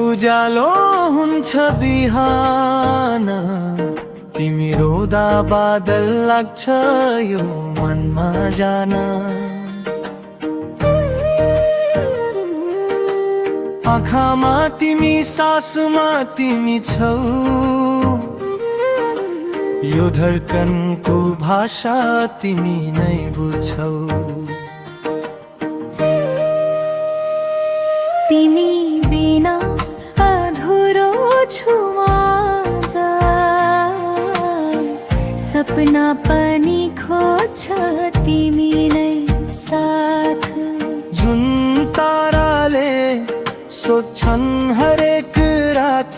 उज्यालो हुन्छ बिहान, तिमी रोदा बादल लाग्छ यो मनमा जान। आँखामा तिमी, सासमा तिमी छौ, यो धड्कनको भाषा तिमी नै बुझ्छौ। तिमी बिना अधुरो छु माझ, सपना पनि खोज्छ तिमी नै साथ। जुन ताराले सोध्छन् हरेक रात,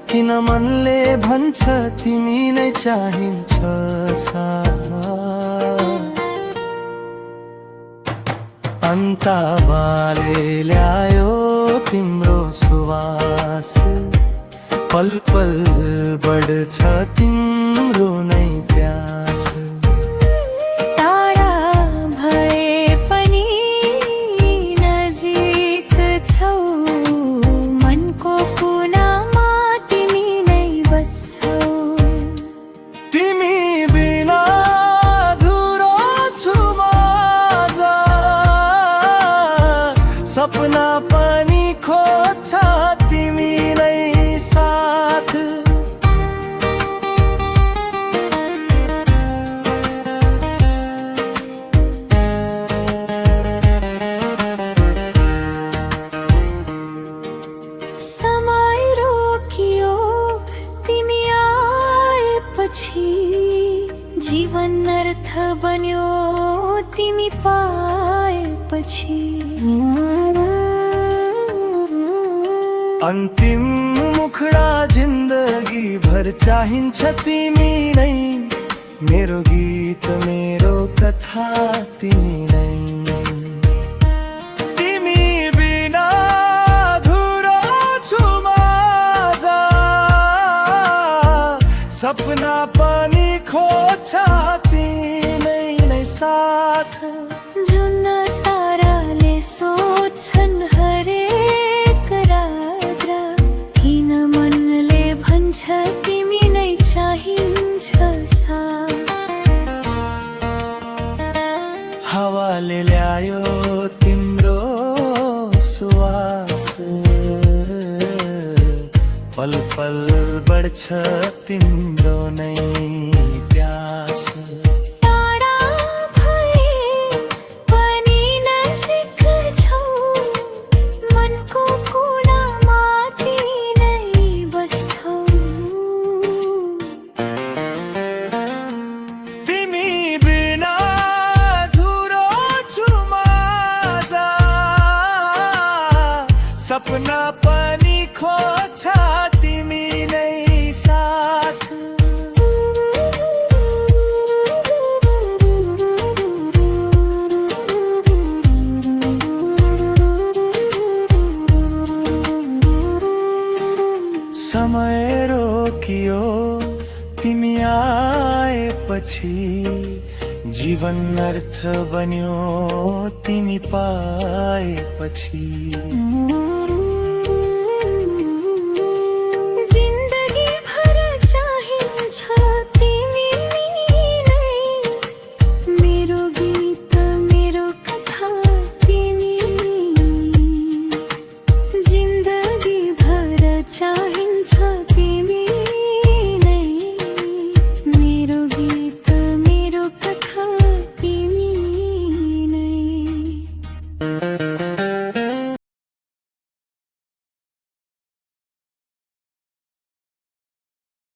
किन मनले भन्छ तिमी नै चाहिन्छ साथ। अन्तावाले ल्यायो तिम्रो सुवास, पल पल बढ्छ तिम्रो नै प्यास। टाढा भए पनि नजिक छौ, मनको कुनामा तिमी नै बस्छौ। तिमी बिना अधुरो छु माझ, सपना पनि खोज्छ तिमी नै साथ। समय रोकियो तिमी आएपछि, जीवन अर्थ बन्यो तिमी पाएपछि। अन्तिम मुखडा जिन्दगी भर चाहिन्छ तिमी नै, मेरो गीत मेरो कथा तिमी नै। तिमी बिना अधुरो छु माझ, सपना पनि खोज्छ तिमी नै साथ। जुन ताराले सोध्छन् हरेक रात, किन मनले भन्छ तिमी नै चाहिन्छ साथ। हावाले ल्यायो तिम्रो सुवास, पल पल बढ्छ तिम्रो नै प्यास। टाढा भए पनि नजिक छौ, मनको कुनामा तिमी नै बस्छौ। तिमी बिना अधुरो छु माझ, सपना पनि खोज्छ तिमी नै साथ। समय रोकियो तिमी आएपछि, जीवन अर्थ बन्यो तिमी पाएपछि।